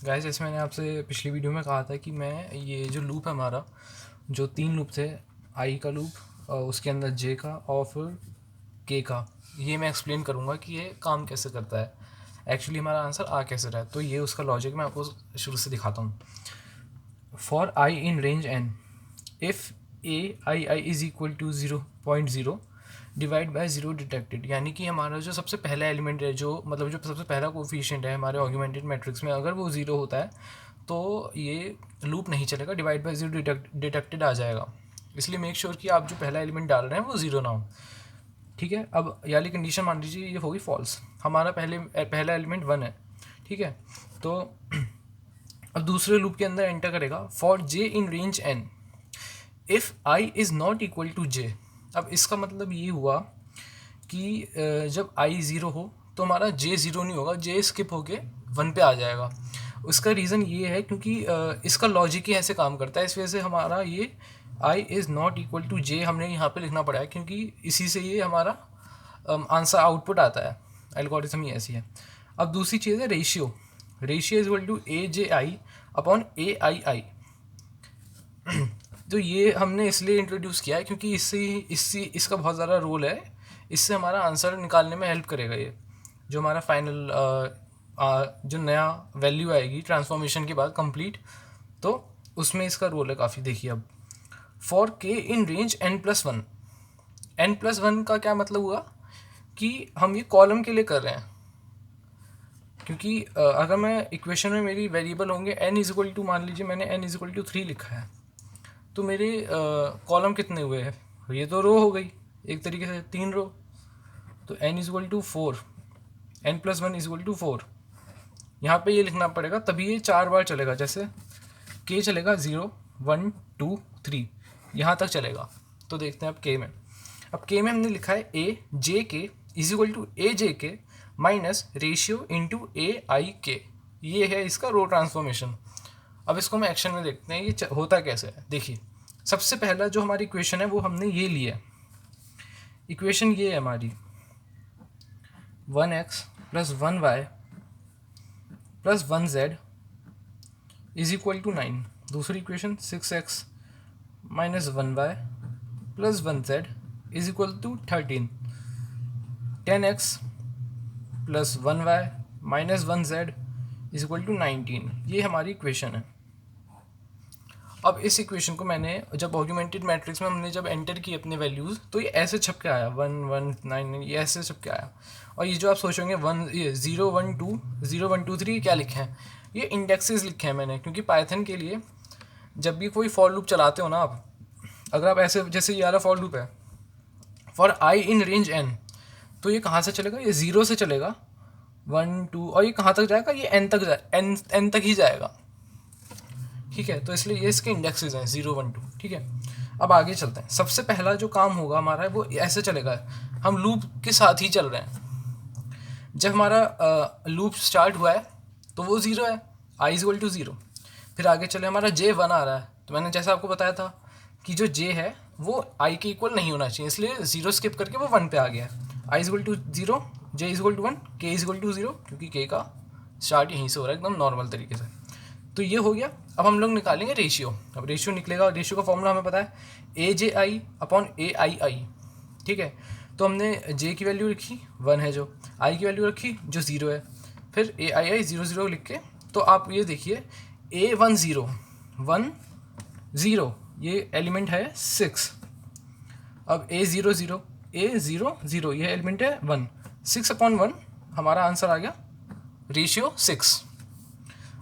Guys, जैसे मैंने आपसे पिछली वीडियो में कहा था कि मैं ये जो लूप है हमारा, जो 3 लूप थे, आई का लूप, उसके अंदर जे का और फिर के का, ये मैं एक्सप्लेन करूँगा कि ये काम कैसे करता है, एक्चुअली हमारा आंसर आ कैसे रहा है। तो ये उसका लॉजिक मैं आपको शुरू से दिखाता हूँ। For I in range N, if A I I is equal to 0.0 divide by zero detected, यानी कि हमारा जो सबसे पहला एलिमेंट है, जो मतलब जो सबसे पहला कोफिशिएंट है हमारे ऑगमेंटेड मैट्रिक्स में, अगर वो ज़ीरो होता है तो ये लूप नहीं चलेगा, डिवाइड बाय ज़ीरो डिटेक्टेड आ जाएगा। इसलिए मेक श्योर कि आप जो पहला एलिमेंट डाल रहे हैं वो ज़ीरो ना हो। ठीक है, अब ये वाली कंडीशन मान लीजिए ये होगी फॉल्स, हमारा पहला एलिमेंट 1 है। ठीक है, तो अब दूसरे लूप के अंदर एंटर करेगा for j in range N, if i is not equal to j. अब इसका मतलब ये हुआ कि जब आई ज़ीरो हो तो हमारा जे ज़ीरो नहीं होगा, जे स्किप होके 1 पे आ जाएगा। उसका रीज़न ये है क्योंकि इसका लॉजिक ही ऐसे काम करता है, इस वजह से हमारा ये आई इज़ नॉट इक्वल टू जे हमने यहाँ पे लिखना पड़ा है, क्योंकि इसी से ये हमारा आंसर आउटपुट आता है। एल्गोरिथम ही ऐसी है। अब दूसरी चीज़ है ratio. Ratio is equal to a j i upon a I i. तो ये हमने इसलिए इंट्रोड्यूस किया है क्योंकि इसका बहुत ज़्यादा रोल है, इससे हमारा आंसर निकालने में हेल्प करेगा। ये जो हमारा फाइनल जो नया वैल्यू आएगी ट्रांसफॉर्मेशन के बाद कंप्लीट, तो उसमें इसका रोल है काफ़ी। देखिए अब फॉर के इन रेंज n+1, n+1 का क्या मतलब हुआ कि हम ये कॉलम के लिए कर रहे हैं, क्योंकि अगर मैं इक्वेशन में मेरी वेरिएबल होंगे n इज इक्वल टू, मान लीजिए मैंने n इज इक्वल टू 3 लिखा है, तो मेरे कॉलम कितने हुए हैं? ये तो रो हो गई एक तरीके से, 3 रो। तो n is equal to 4, n+1 is equal to 4, यहाँ पे ये लिखना पड़ेगा, तभी ये 4 बार चलेगा। जैसे k चलेगा 0 1 2 3, यहाँ तक चलेगा। तो देखते हैं अब k में। अब k में हमने लिखा है ए जे के इज इक्वल टू ए जे के माइनस रेशियो इंटू ए आई के। ये है इसका रो ट्रांसफॉर्मेशन। अब इसको हम एक्शन में देखते हैं ये होता कैसे है। देखिए, सबसे पहला जो हमारी इक्वेशन है वो हमने ये लिया है। इक्वेशन ये है हमारी 1x plus 1y plus 1z is equal to 9। दूसरी equation 6x minus 1y plus 1z is equal to 13। 10x plus 1y minus 1z is equal to 19। ये हमारी इक्वेशन है। अब इस इक्वेशन को मैंने जब ऑगमेंटेड मैट्रिक्स में हमने जब एंटर की अपने वैल्यूज़, तो ये ऐसे छप के आया 1 1 9, ये ऐसे छप के आया। और ये जो आप सोचोगे 0 1 2 0 1 2 3 क्या लिखे हैं, ये इंडेक्सेस लिखे हैं मैंने, क्योंकि पाइथन के लिए जब भी कोई फॉर लूप चलाते हो ना आप, अगर आप ऐसे, जैसे ये वाला फॉर लूप है for I in range N, तो ये कहाँ से चलेगा? ये 0 से चलेगा 1 2, और ये कहाँ तक जाएगा? ये एन तक एन तक ही जाएगा। ठीक है, तो इसलिए ये इसके इंडेक्सेस हैं 0 1 2। ठीक है, अब आगे चलते हैं। सबसे पहला जो काम होगा हमारा वो ऐसे चलेगा, हम लूप के साथ ही चल रहे हैं। जब हमारा लूप स्टार्ट हुआ है तो वो 0 है, आई इज इक्वल टू 0। फिर आगे चले, हमारा जे 1 आ रहा है, तो मैंने जैसा आपको बताया था कि जो जे है वो आई के इक्वल नहीं होना चाहिए, इसलिए 0 स्किप करके वो 1 पे आ गया। I is equal to 0, j is equal to 1, k is equal to 0, क्योंकि के का स्टार्ट यहीं से हो रहा है एकदम नॉर्मल तरीके से। तो ये हो गया। अब हम लोग निकालेंगे रेशियो। अब रेशियो निकलेगा, रेशियो का फॉर्मूला हमें पता है ए जे आई अपॉन ए आई आई। ठीक है, तो हमने जे की वैल्यू रखी 1 है, जो आई की वैल्यू रखी जो 0 है, फिर ए आई आई 0 0 लिख के, तो आप ये देखिए ए 1 0 1 0, ये एलिमेंट है 6। अब ए 0 0 ए 0 0, ये एलिमेंट है 1। 6 अपॉन 1 हमारा आंसर आ गया रेशियो 6।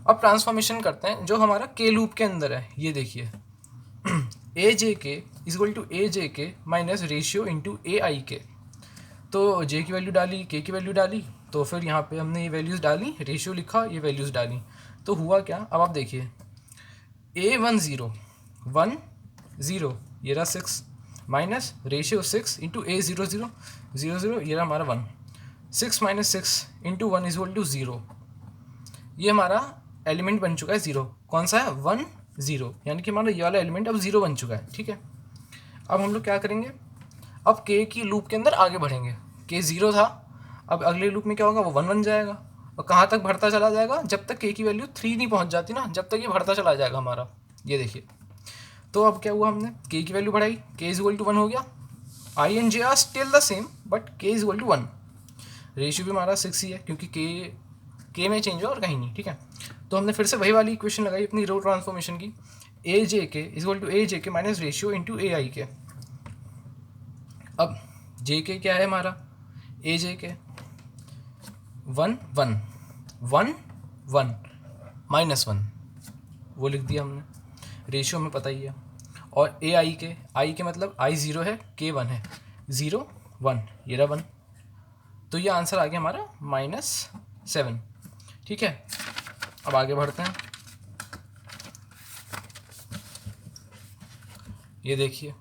अब ट्रांसफॉर्मेशन करते हैं जो हमारा के लूप के अंदर है। ये देखिए ए जे के इज इक्वल टू ए जे के माइनस रेशियो इंटू ए आई के। तो जे की वैल्यू डाली, के की वैल्यू डाली, तो फिर यहाँ पे हमने ये वैल्यूज़ डाली, रेशियो लिखा, ये वैल्यूज़ डाली, तो हुआ क्या? अब आप देखिए ए 1 0 1 0, ये रहा 6 माइनस रेशियो 6 इंटू ए 0 0 0 0, ये रहा हमारा 1। 6 minus 6 into 1 is equal to 0। ये हमारा एलिमेंट बन चुका है 0। कौन सा है? 1 0, यानी कि हमारा ये वाला एलिमेंट अब 0 बन चुका है। ठीक है, अब हम लोग क्या करेंगे? अब के की लूप के अंदर आगे बढ़ेंगे। के 0 था, अब अगले लूप में क्या होगा? वो 1 बन जाएगा, और कहाँ तक बढ़ता चला जाएगा, जब तक के की वैल्यू 3 नहीं पहुँच जाती ना, जब तक ये बढ़ता चला जाएगा हमारा। ये देखिए, तो अब क्या हुआ, हमने के की वैल्यू बढ़ाई, के इज इक्वल टू 1 हो गया। I and j are still the same but k is equal to 1। Ratio भी हमारा 6 ही है क्योंकि के में चेंज हुआ और कहीं नहीं, ठीक है। तो हमने फिर से वही वाली इक्वेशन लगाई अपनी रो ट्रांसफॉर्मेशन की, ए जे के इज इक्वल टू ए जे के माइनस रेशियो इंटू ए आई के। अब जे के क्या है हमारा, ए जे के 1 1 1 1 -1 वो लिख दिया हमने, रेशियो में पता ही है। और ए आई के मतलब आई 0 है, के 1 है, 0 1 ये रहा 1। तो ये आंसर आ गया हमारा -7, ठीक है। अब आगे बढ़ते हैं। ये देखिए,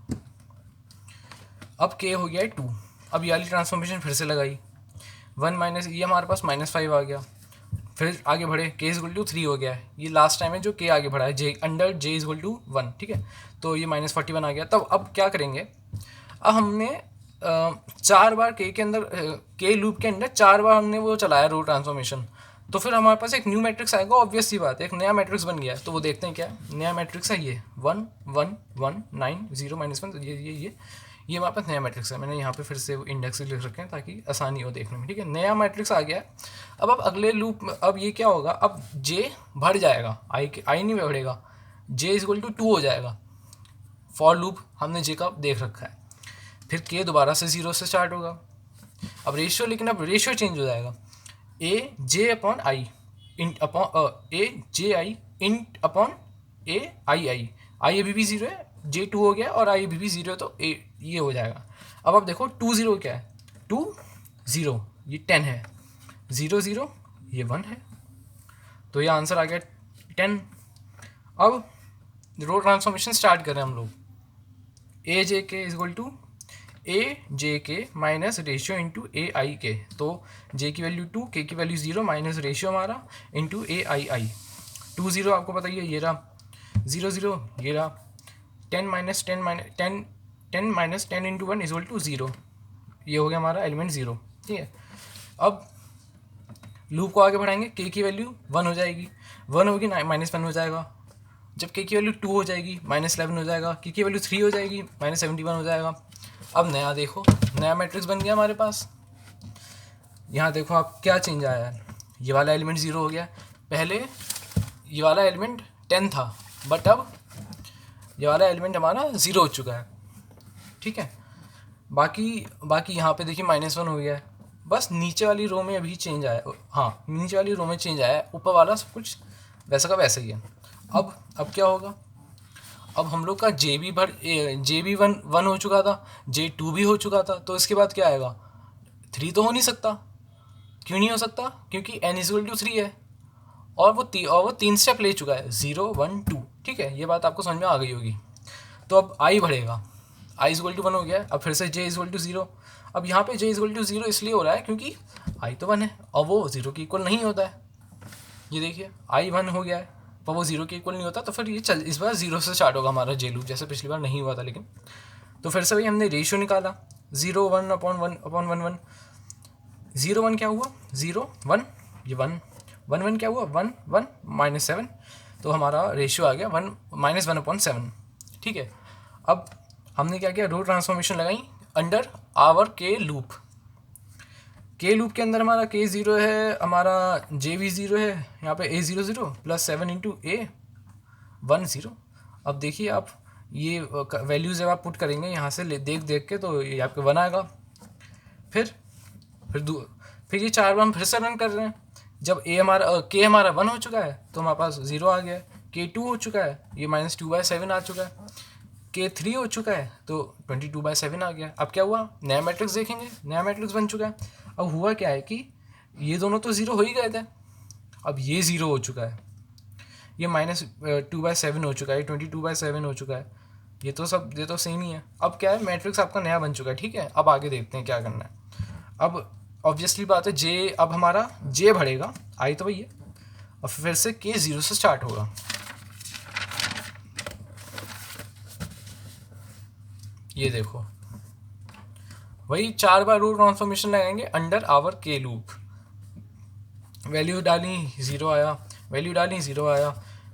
अब के हो गया है 2। अब ये वाली ट्रांसफॉर्मेशन फिर से लगाई, 1 माइनस ये हमारे पास -5 आ गया। फिर आगे बढ़े, के इज इक्वल टू 3 हो गया है, ये लास्ट टाइम है जो के आगे बढ़ा है, j under j is equal to 1, ठीक है। तो ये -41 आ गया। तब अब क्या करेंगे, अब हमने 4 बार के अंदर के लूप के अंदर 4 बार हमने वो चलाया रो ट्रांसफॉर्मेशन, तो फिर हमारे पास एक न्यू मैट्रिक्स आएगा, ऑब्वियस सी बात है, एक नया मैट्रिक्स बन गया है। तो वो देखते हैं क्या है, नया मैट्रिक्स है ये 1 1 1 9 0 -1। तो ये हमारे पास नया मैट्रिक्स है। मैंने यहाँ पे फिर से इंडेक्स लिख रखे हैं ताकि आसानी हो देखने में, ठीक है। नया मैट्रिक्स आ गया है। अब अगले लूप में अब ये क्या होगा, अब जे बढ़ जाएगा, आई नहीं बढ़ेगा, जे इज इक्वल टू 2 हो जाएगा। फॉर लूप हमने जे का देख रखा है। फिर के दोबारा से 0 से स्टार्ट होगा। अब रेशियो, लेकिन अब रेशियो चेंज हो जाएगा, a j upon i int upon a j i int upon a I i अभी भी 0 है, जे 2 हो गया और आई अभी भी 0 है, तो ए ये हो जाएगा। अब आप देखो 2 0 क्या है, 2 0 ये 10 है, 0 0 ये 1 है, तो ये आंसर आ गया 10। अब रो ट्रांसफॉर्मेशन स्टार्ट करें हम लोग, ए जे के इज इक्वल टू ए जे के माइनस रेशियो इंटू ए आई के। तो जे की वैल्यू 2, के की वैल्यू 0 माइनस रेशियो हमारा इंटू ए आई 2 0 आपको पता ही है, ये रहा 0 0 ये रहा 10 minus 10 into 1 is equal to 0। ये हो गया हमारा एलिमेंट 0, ठीक है। अब लूप को आगे बढ़ाएंगे, के की वैल्यू 1 हो जाएगी, 1 होगी -1 हो जाएगा। जब के की वैल्यू 2 हो जाएगी -11 हो जाएगा, के की वैल्यू 3 हो जाएगी -71 हो जाएगा। अब नया देखो, नया मैट्रिक्स बन गया हमारे पास। यहाँ देखो आप क्या चेंज आया है, ये वाला एलिमेंट 0 हो गया, पहले ये वाला एलिमेंट 10 था, बट अब ये वाला एलिमेंट हमारा 0 हो चुका है, ठीक है। बाकी यहाँ पे देखिए -1 हो गया है, बस नीचे वाली रो में अभी चेंज आया, हाँ नीचे वाली रो में चेंज आया है, ऊपर वाला सब कुछ वैसा का वैसा ही है। अब क्या होगा, अब हम लोग का जे बी 1 हो चुका था, जे 2 भी हो चुका था, तो इसके बाद क्या आएगा, 3 तो हो नहीं सकता। क्यों नहीं हो सकता, क्योंकि n इज इक्वल टू 3 है, और वो 3 स्टेप ले चुका है, 0 1 2, ठीक है। ये बात आपको समझ में आ गई होगी। तो अब आई बढ़ेगा, आई इज इक्वल टू 1 हो गया है, अब फिर से जे इज इक्वल टू 0। अब यहाँ पे जे इज इक्वल टू 0 इसलिए हो रहा है क्योंकि आई तो 1 है और वो 0 के इक्वल नहीं होता है। ये देखिए आई 1 हो गया है पर वो 0 के इक्वल नहीं होता, तो फिर ये इस बार 0 से स्टार्ट होगा हमारा जे लूप, जैसे पिछली बार नहीं हुआ था। लेकिन तो फिर से भाई हमने रेशियो निकाला, 0 1 अपॉन 1 1 0 1 क्या हुआ, 0 1 ये 1 1 1 क्या हुआ, 1 1 -7, तो हमारा रेशियो आ गया 1 -1/7, ठीक है। अब हमने क्या किया, रो ट्रांसफॉर्मेशन लगाई अंडर आवर के लूप। के लूप के अंदर हमारा के 0 है, हमारा जे भी 0 है, यहाँ पे ए 0 0 प्लस 7 इंटू ए 1 0। अब देखिए आप ये वैल्यूज़ जब आप पुट करेंगे यहाँ से देख के, तो ये आपके 1 आएगा। फिर ये 4 बार हम फिर से रन कर रहे हैं। जब के हमारा 1 हो चुका है तो हमारे पास 0 आ गया है, के 2 हो चुका है, ये -2/7 आ चुका है, के 3 हो चुका है तो 22/7 आ गया। अब क्या हुआ, नया मैट्रिक्स देखेंगे, नया मैट्रिक्स बन चुका है। अब हुआ क्या है कि ये दोनों तो 0 हो ही गए थे, अब ये 0 हो चुका है, ये -2/7 हो चुका है, 22/7 हो चुका है, ये तो सेम ही है। अब क्या है, मैट्रिक्स आपका नया बन चुका है, ठीक है। अब आगे देखते हैं क्या करना है। अब ऑब्वियसली बात है, जे अब हमारा जे बढ़ेगा, आई तो वही है, और फिर से के 0 से स्टार्ट होगा। ये देखो वही 4 बार रो ट्रांसफॉर्मेशन लगाएंगे अंडर आवर के लूप। वैल्यू डाली 0 आया, वैल्यू डाली 0 आया,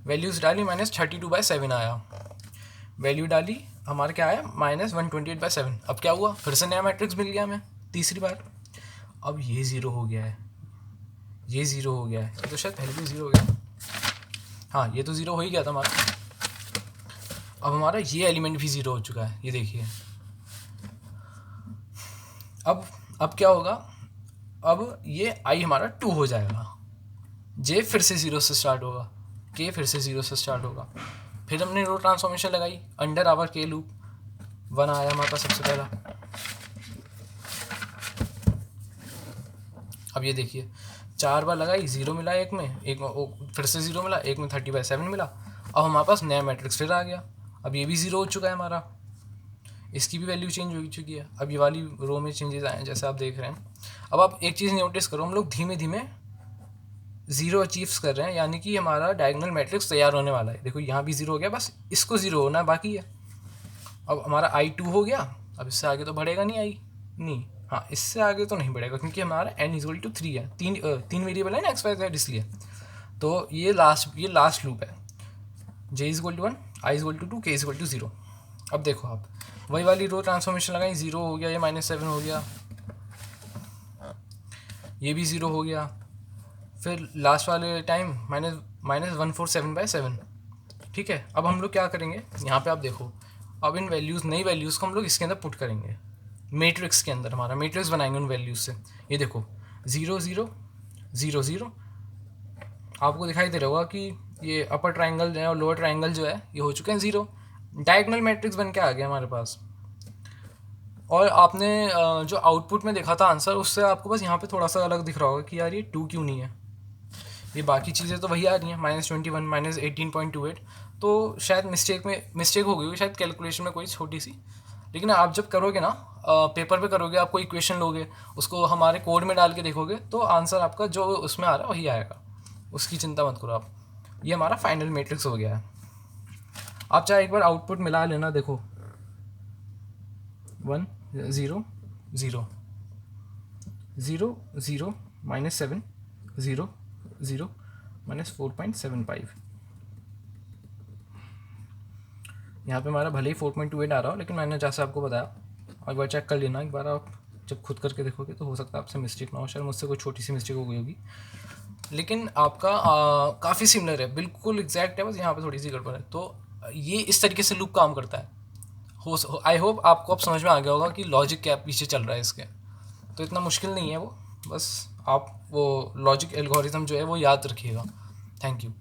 वैल्यूज़ डाली -32/7 आया, वैल्यू डाली हमारा क्या आया -128/7। अब क्या हुआ, फिर से नया मैट्रिक्स मिल गया हमें तीसरी बार। अब ये 0 हो गया है, ये 0 हो गया है, ये तो शायद पहले भी 0 हो गया, हाँ ये तो 0 हो ही गया था हमारा। अब हमारा ये एलिमेंट भी 0 हो चुका है, ये देखिए। अब क्या होगा, अब ये आई हमारा 2 हो जाएगा, जे फिर से 0 से स्टार्ट होगा, के फिर से 0 से स्टार्ट होगा। फिर हमने रो ट्रांसफॉर्मेशन लगाई अंडर आवर के लूप, 1 आया हमारे पास सबसे पहला। अब ये देखिए 4 बार लगाई, 0 मिला एक में फिर से 0 मिला, एक में 30/7 मिला। अब हमारे पास नया मैट्रिक्स फिर आ गया, अब ये भी 0 हो चुका है हमारा, इसकी भी वैल्यू चेंज हो चुकी है। अब ये वाली रो में चेंजेस आए हैं जैसे आप देख रहे हैं। अब आप एक चीज़ नोटिस करो, हम लोग धीमे धीमे 0 अचीव्स कर रहे हैं, यानी कि हमारा डायगोनल मैट्रिक्स तैयार होने वाला है। देखो यहाँ भी 0 हो गया, बस इसको 0 होना बाकी है। अब हमारा I2 हो गया, अब इससे आगे तो बढ़ेगा नहीं आई, नहीं हाँ इससे आगे तो नहीं बढ़ेगा क्योंकि हमारा n=3 है, तीन वेरिएबल है ना x y z, इसलिए। तो ये लास्ट लूप है, j=1, i=2, k=0। अब देखो आप वही वाली रो ट्रांसफॉर्मेशन लगाई, 0 हो गया, ये -7 हो गया, ये भी 0 हो गया, फिर लास्ट वाले टाइम -147/7। ठीक है, अब हम लोग क्या करेंगे, यहाँ पे आप देखो, अब इन वैल्यूज़ नई वैल्यूज़ को हम लोग इसके अंदर पुट करेंगे, मैट्रिक्स के अंदर हमारा मैट्रिक्स बनाएंगे उन वैल्यूज़ से। ये देखो 0 0 0 0, आपको दिखाई दे रहा होगा कि ये अपर ट्राइंगल जो है और लोअर ट्राइंगल जो है ये हो चुके हैं 0, डायगोनल मैट्रिक्स बन के आ गया हमारे पास। और आपने जो आउटपुट में देखा था आंसर, उससे आपको बस यहाँ पे थोड़ा सा अलग दिख रहा होगा कि यार ये 2 क्यों नहीं है, ये बाकी चीज़ें तो वही आ रही हैं, -21 -18.28। तो शायद मिस्टेक हो गई होगी शायद कैलकुलेशन में कोई छोटी सी। लेकिन आप जब करोगे ना, पेपर पे करोगे, आप कोई इक्वेशन लोगे, उसको हमारे कोड में डाल के देखोगे, तो आंसर आपका जो उसमें आ रहा है वही आएगा, उसकी चिंता मत करो आप। ये हमारा फाइनल मैट्रिक्स हो गया है। आप चाहे एक बार आउटपुट मिला लेना, देखो 1 0 0 0 0 -7 0 0 -4.75। यहाँ पे हमारा भले ही 4.28 आ रहा हो, लेकिन मैंने जैसे आपको बताया, और एक बार चेक कर लेना, एक बार आप जब खुद करके देखोगे तो हो सकता है आपसे मिस्टेक ना हो, शायद मुझसे कोई छोटी सी मिस्टेक हो गई होगी, लेकिन आपका काफ़ी सिमिलर है, बिल्कुल एग्जैक्ट है, बस यहाँ पे थोड़ी सी गड़बड़ है। तो ये इस तरीके से लूप काम करता है। आई होप आपको अब समझ में आ गया होगा कि लॉजिक क्या पीछे चल रहा है इसके। तो इतना मुश्किल नहीं है वो, बस आप वो लॉजिक एल्गोरिथम जो है वो याद रखिएगा। Thank you.